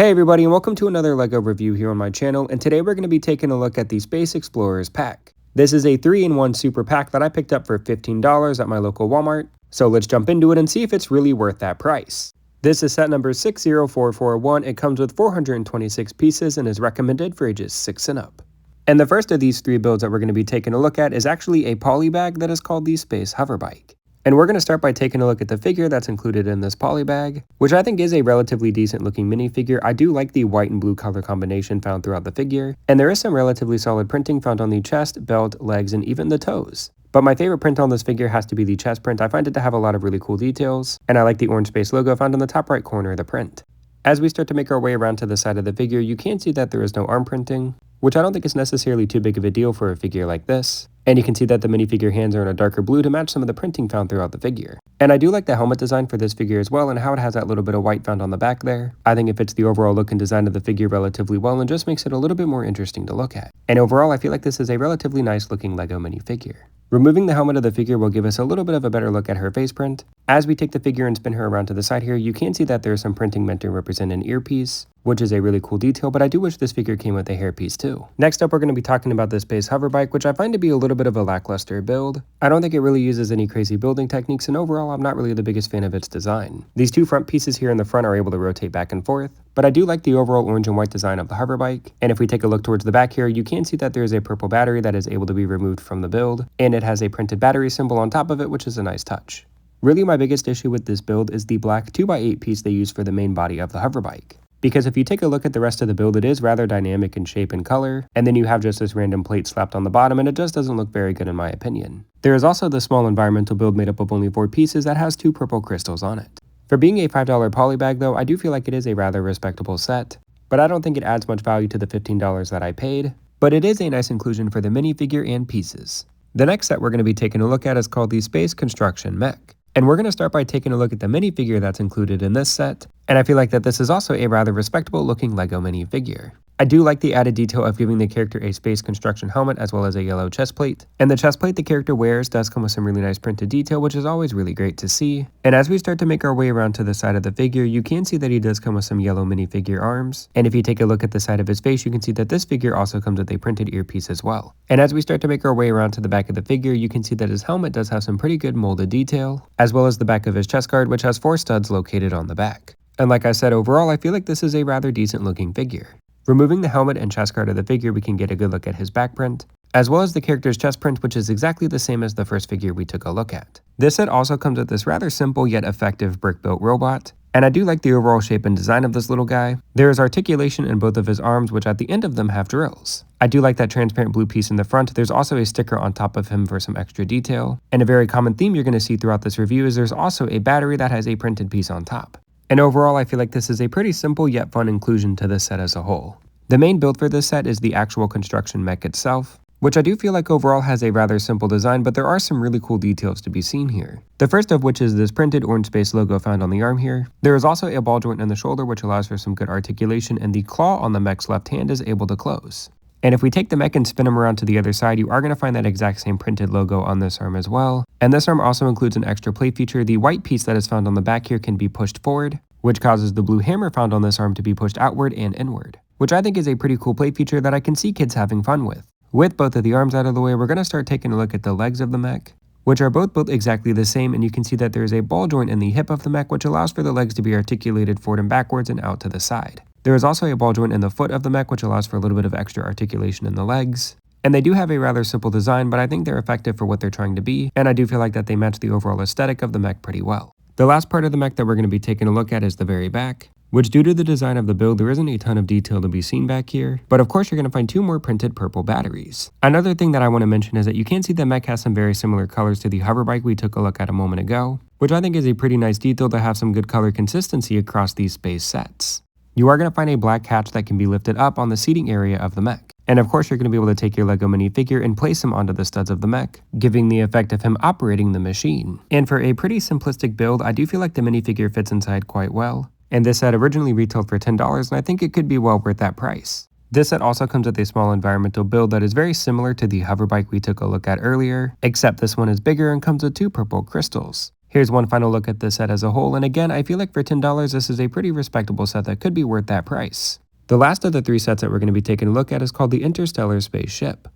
Hey everybody, and welcome to another LEGO review here on my channel, and today we're going to be taking a look at the Space Explorers pack. This is a 3-in-1 super pack that I picked up for $15 at my local Walmart, so let's jump into it and see if it's really worth that price. This is set number 60441. It comes with 426 pieces and is recommended for ages 6 and up. And the first of these three builds that we're going to be taking a look at is actually a poly bag that is called the Space Hover Bike. And we're going to start by taking a look at the figure that's included in this poly bag, which I think is a relatively decent looking minifigure. I do like the white and blue color combination found throughout the figure, and there is some relatively solid printing found on the chest, belt, legs, and even the toes. But my favorite print on this figure has to be the chest print. I find it to have a lot of really cool details, and I like the orange space logo found in the top right corner of the print. As we start to make our way around to the side of the figure, you can see that there is no arm printing, which I don't think is necessarily too big of a deal for a figure like this. And you can see that the minifigure hands are in a darker blue to match some of the printing found throughout the figure. And I do like the helmet design for this figure as well, and how it has that little bit of white found on the back there. I think it fits the overall look and design of the figure relatively well and just makes it a little bit more interesting to look at. And overall, I feel like this is a relatively nice looking LEGO minifigure. Removing the helmet of the figure will give us a little bit of a better look at her face print. As we take the figure and spin her around to the side here, you can see that there is some printing meant to represent an earpiece, which is a really cool detail, but I do wish this figure came with a hairpiece too. Next up, we're going to be talking about the Space Hover Bike, which I find to be a little bit of a lackluster build. I don't think it really uses any crazy building techniques, and overall, I'm not really the biggest fan of its design. These two front pieces here in the front are able to rotate back and forth, but I do like the overall orange and white design of the hover bike. And if we take a look towards the back here, you can see that there is a purple battery that is able to be removed from the build, and it has a printed battery symbol on top of it, which is a nice touch. Really, my biggest issue with this build is the black 2x8 piece they use for the main body of the hover bike. Because if you take a look at the rest of the build, it is rather dynamic in shape and color, and then you have just this random plate slapped on the bottom, and it just doesn't look very good in my opinion. There is also the small environmental build made up of only 4 pieces that has 2 purple crystals on it. For being a $5 poly bag though, I do feel like it is a rather respectable set, but I don't think it adds much value to the $15 that I paid, but it is a nice inclusion for the minifigure and pieces. The next set we're going to be taking a look at is called the Space Construction Mech. And we're going to start by taking a look at the minifigure that's included in this set, and I feel like that this is also a rather respectable looking LEGO minifigure. I do like the added detail of giving the character a space construction helmet as well as a yellow chest plate, and the chest plate the character wears does come with some really nice printed detail, which is always really great to see. And as we start to make our way around to the side of the figure, you can see that he does come with some yellow minifigure arms, and if you take a look at the side of his face, you can see that this figure also comes with a printed earpiece as well. And as we start to make our way around to the back of the figure, you can see that his helmet does have some pretty good molded detail, as well as the back of his chest guard, which has 4 studs located on the back. And like I said, overall, I feel like this is a rather decent looking figure. Removing the helmet and chest guard of the figure, we can get a good look at his back print, as well as the character's chest print, which is exactly the same as the first figure we took a look at. This set also comes with this rather simple yet effective brick-built robot, and I do like the overall shape and design of this little guy. There is articulation in both of his arms, which at the end of them have drills. I do like that transparent blue piece in the front. There's also a sticker on top of him for some extra detail, and a very common theme you're going to see throughout this review is there's also a battery that has a printed piece on top. And overall, I feel like this is a pretty simple yet fun inclusion to this set as a whole. The main build for this set is the actual construction mech itself, which I do feel like overall has a rather simple design, but there are some really cool details to be seen here. The first of which is this printed orange space logo found on the arm here. There is also a ball joint in the shoulder, which allows for some good articulation, and the claw on the mech's left hand is able to close. And if we take the mech and spin him around to the other side, you are going to find that exact same printed logo on this arm as well. And this arm also includes an extra plate feature. The white piece that is found on the back here can be pushed forward, which causes the blue hammer found on this arm to be pushed outward and inward, which I think is a pretty cool plate feature that I can see kids having fun with. With both of the arms out of the way, we're going to start taking a look at the legs of the mech, which are both built exactly the same, and you can see that there is a ball joint in the hip of the mech, which allows for the legs to be articulated forward and backwards and out to the side. There is also a ball joint in the foot of the mech, which allows for a little bit of extra articulation in the legs. And they do have a rather simple design, but I think they're effective for what they're trying to be, and I do feel like that they match the overall aesthetic of the mech pretty well. The last part of the mech that we're going to be taking a look at is the very back, which due to the design of the build, there isn't a ton of detail to be seen back here, but of course you're going to find 2 more printed purple batteries. Another thing that I want to mention is that you can see the mech has some very similar colors to the hover bike we took a look at a moment ago, which I think is a pretty nice detail to have some good color consistency across these space sets. You are going to find a black hatch that can be lifted up on the seating area of the mech. And of course you're going to be able to take your LEGO minifigure and place him onto the studs of the mech, giving the effect of him operating the machine. And for a pretty simplistic build, I do feel like the minifigure fits inside quite well. And this set originally retailed for $10, and I think it could be well worth that price. This set also comes with a small environmental build that is very similar to the hover bike we took a look at earlier, except this one is bigger and comes with 2 purple crystals. Here's one final look at the set as a whole, and again, I feel like for $10 this is a pretty respectable set that could be worth that price. The last of the 3 sets that we're going to be taking a look at is called the Interstellar Spaceship.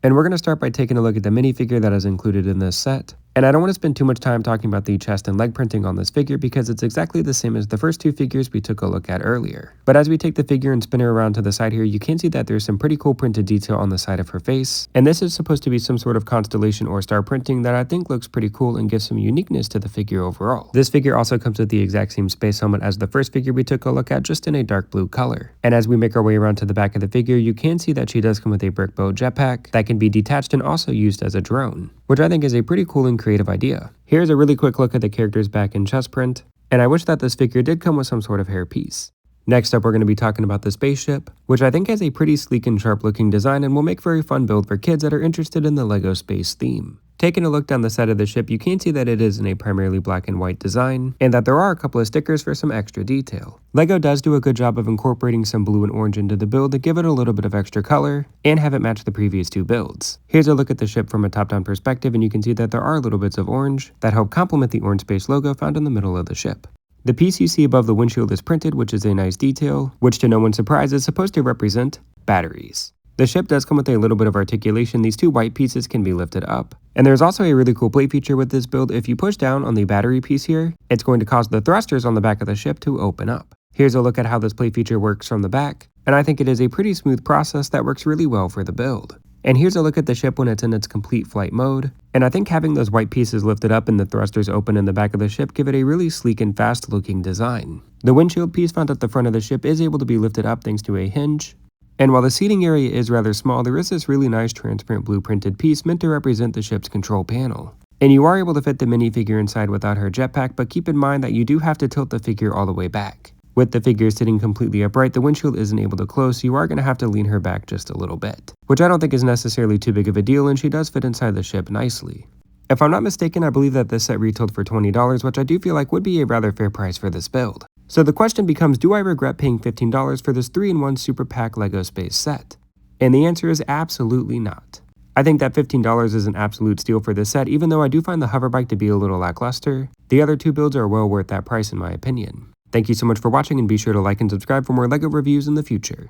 And we're going to start by taking a look at the minifigure that is included in this set. And I don't want to spend too much time talking about the chest and leg printing on this figure because it's exactly the same as the first 2 figures we took a look at earlier. But as we take the figure and spin her around to the side here, you can see that there's some pretty cool printed detail on the side of her face. And this is supposed to be some sort of constellation or star printing that I think looks pretty cool and gives some uniqueness to the figure overall. This figure also comes with the exact same space helmet as the first figure we took a look at, just in a dark blue color. And as we make our way around to the back of the figure, you can see that she does come with a brick boat jetpack that can be detached and also used as a drone, which I think is a pretty cool and creative idea. Here's a really quick look at the character's back and chest print, and I wish that this figure did come with some sort of hair piece. Next up, we're going to be talking about the spaceship, which I think has a pretty sleek and sharp looking design and will make for a fun build for kids that are interested in the LEGO space theme. Taking a look down the side of the ship, you can see that it is in a primarily black and white design, and that there are a couple of stickers for some extra detail. LEGO does do a good job of incorporating some blue and orange into the build to give it a little bit of extra color, and have it match the previous 2 builds. Here's a look at the ship from a top-down perspective, and you can see that there are little bits of orange that help complement the orange space logo found in the middle of the ship. The piece you see above the windshield is printed, which is a nice detail, which to no one's surprise is supposed to represent batteries. The ship does come with a little bit of articulation. These 2 white pieces can be lifted up. And there's also a really cool plate feature with this build. If you push down on the battery piece here, it's going to cause the thrusters on the back of the ship to open up. Here's a look at how this plate feature works from the back, and I think it is a pretty smooth process that works really well for the build. And here's a look at the ship when it's in its complete flight mode, and I think having those white pieces lifted up and the thrusters open in the back of the ship give it a really sleek and fast looking design. The windshield piece found at the front of the ship is able to be lifted up thanks to a hinge. And while the seating area is rather small, there is this really nice transparent blue printed piece meant to represent the ship's control panel. And you are able to fit the minifigure inside without her jetpack, but keep in mind that you do have to tilt the figure all the way back. With the figure sitting completely upright, the windshield isn't able to close, so you are going to have to lean her back just a little bit, which I don't think is necessarily too big of a deal, and she does fit inside the ship nicely. If I'm not mistaken, I believe that this set retailed for $20, which I do feel like would be a rather fair price for this build. So the question becomes, do I regret paying $15 for this 3-in-1 Super Pack LEGO Space set? And the answer is absolutely not. I think that $15 is an absolute steal for this set, even though I do find the hover bike to be a little lackluster. The other 2 builds are well worth that price in my opinion. Thank you so much for watching, and be sure to like and subscribe for more LEGO reviews in the future.